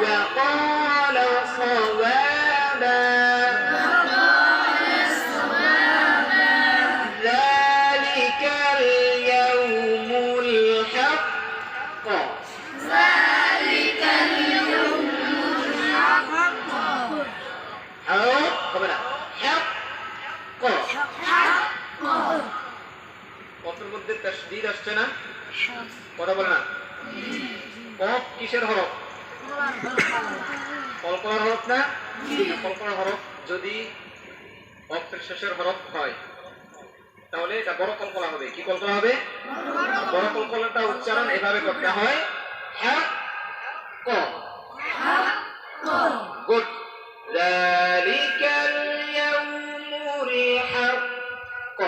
وقال صوابا ذلك اليوم الحق কফের মধ্যে তাসদীদ আসছে না? কথা বলে না। কফ কিসের হরফ? কলকলার হরফ না? কলকলার হরফ যদি কফের শেষের হরফ হয় তাহলে এটা বড় কলকলা হবে। কি কলকলা হবে? বড় কলকলাটা উচ্চারণ এভাবে করতে হয়, হ্যাঁ ক। গুড। যালিকাল ইয়াউমুল হাক্ক।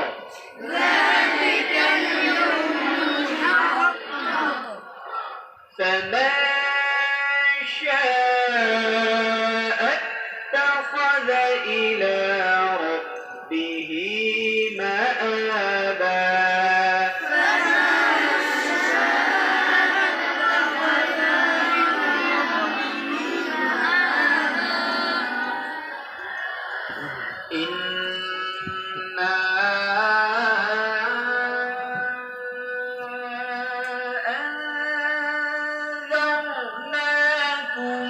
فمن شاء اتخذ إلى ربه مآبا إنا أنذرناكم